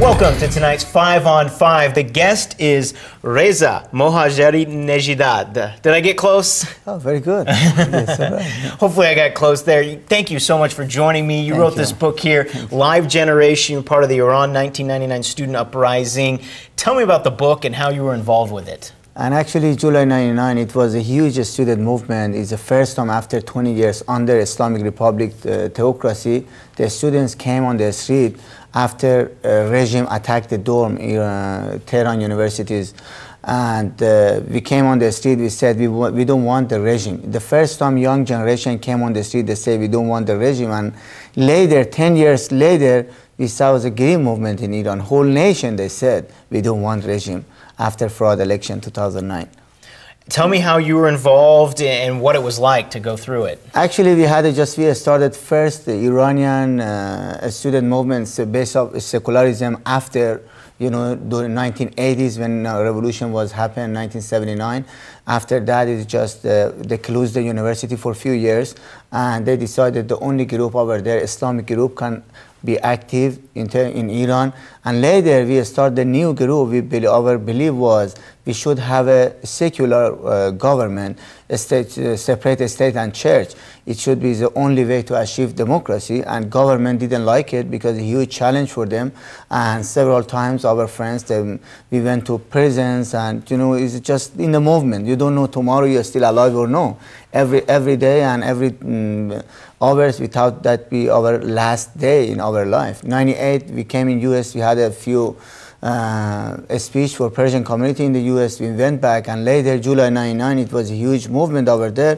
Welcome to tonight's 5 on 5. The guest is Reza, Mohajerinejad. Did I get close? Oh, very good. Yes, all right. Hopefully I got close there. Thank you so much for joining me. You wrote this book here, Live Generation, part of the Iran 1999 student uprising. Tell me about the book and how you were involved with it. And actually, July 99, it was a huge student movement. It's the first time after 20 years under Islamic Republic theocracy, the students came on the street after regime attacked the dorm in Tehran universities. And we came on the street, we said we don't want the regime. The first time young generation came on the street, they said we don't want the regime. And later, 10 years later, we saw the green movement in Iran. Whole nation, they said, we don't want regime after fraud election 2009. Tell me how you were involved and what it was like to go through it. Actually, we started first the Iranian student movements based on secularism after, during 1980s when revolution was happening, 1979. After that, it's just they closed the university for a few years, and they decided the only group over there, Islamic group, can be active in Iran. And later we started a new group. Our belief was we should have a secular government, a separate state and church. It should be the only way to achieve democracy, and government didn't like it because it's a huge challenge for them. And several times our friends, we went to prisons, and it's just in the movement. You don't know tomorrow you're still alive or no. Every day and every hours we thought that be our last day in our life. 98, we came in US, we had a few a speech for Persian community in the US. We went back, and later, July 99, it was a huge movement over there.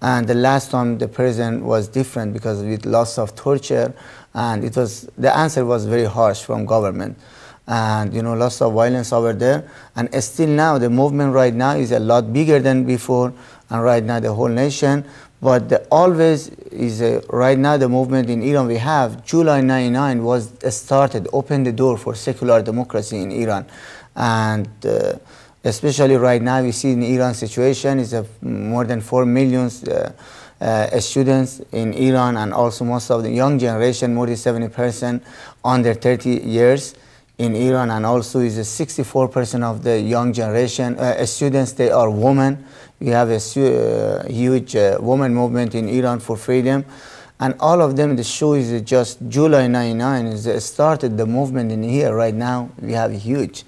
And the last time the president was different because with lots of torture, and the answer was very harsh from government. And lots of violence over there. And still now, the movement right now is a lot bigger than before, and right now the whole nation. But always is right now the movement in Iran we have, July 99 was started, opened the door for secular democracy in Iran. And especially right now we see in Iran situation is more than 4 million students in Iran, and also most of the young generation, more than 70% under 30 years in Iran, and also is 64% of the young generation students, they are women. We have a huge women movement in Iran for freedom, and all of them, the show is just July 99 is started the movement in here. Right now we have huge.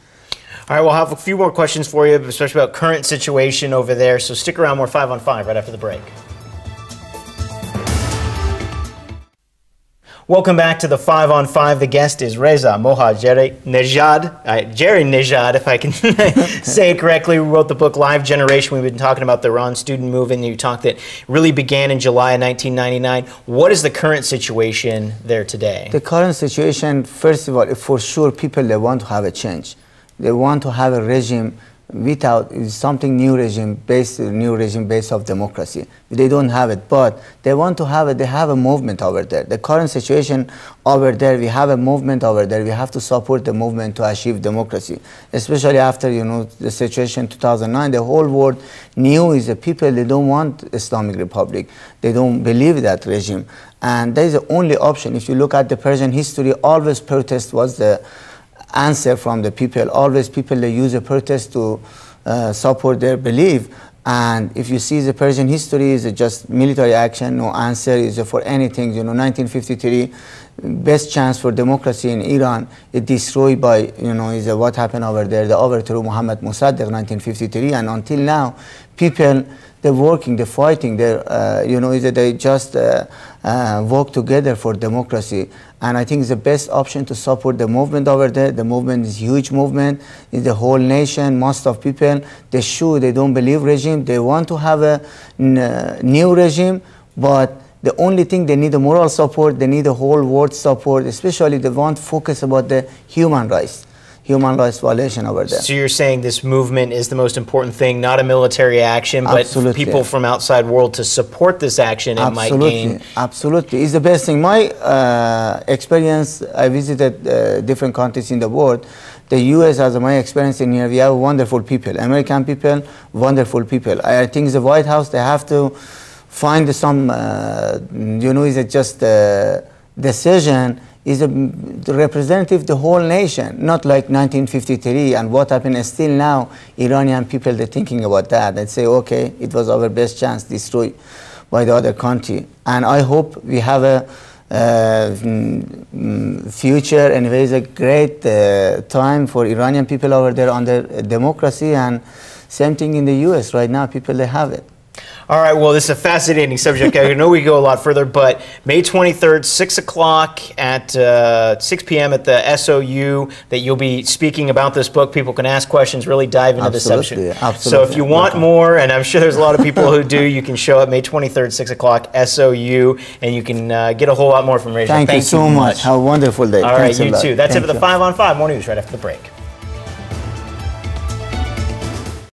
All right, we'll have a few more questions for you, especially about current situation over there, so stick around, more 5 on 5 right after the break. Welcome back to the 5 on 5. The guest is Reza Mohajerinejad, Nejad, if I can say it correctly. We wrote the book Live Generation. We've been talking about the Iran student movement, and you talked that really began in July of 1999. What is the current situation there today? The current situation, first of all, for sure, people, they want to have a change. They want to have a regime without something new regime based of democracy. They don't have it, but they want to have it. They have a movement over there. The current situation over there, we have a movement over there. We have to support the movement to achieve democracy, especially after the situation 2009. The whole world knew is the people, they don't want Islamic Republic. They don't believe that regime, and that is the only option. If you look at the Persian history, always protest was the answer from the people. Always people, they use a protest to support their belief. And if you see the Persian history is just military action, no answer is for anything. 1953, best chance for democracy in Iran, it destroyed by, is what happened over there, the overthrow Muhammad Mossadegh 1953. And until now, people, they're working, they're fighting, they just work together for democracy. And I think it's the best option to support the movement over there. The movement is a huge movement. It's the whole nation, most of people, they don't believe regime. They want to have a new regime, but the only thing, they need a moral support, they need a whole world support, especially they want to focus about the human rights violation over there. So you're saying this movement is the most important thing, not a military action, but Absolutely. People from outside world to support this action, it might gain. Absolutely, it's the best thing. My experience, I visited different countries in the world. The US, as my experience in here, we have wonderful people. American people, wonderful people. I think the White House, they have to find some, is it just decision is the representative of the whole nation, not like 1953 and what happened. Still now, Iranian people, they're thinking about that. They say, okay, it was our best chance destroyed by the other country. And I hope we have a future, and it is a great time for Iranian people over there under democracy, and same thing in the US right now, people, they have it. All right, well, this is a fascinating subject. I know we could go a lot further, but May 23rd, 6 o'clock at 6 p.m. at the SOU, that you'll be speaking about this book. People can ask questions, really dive into the subject. Absolutely. So if you want more, and I'm sure there's a lot of people who do, you can show up May 23rd, 6 o'clock, SOU, and you can get a whole lot more from Reza. Thank you so much. Have a wonderful day. All right, you too. That's it for the 5 on 5. More news right after the break.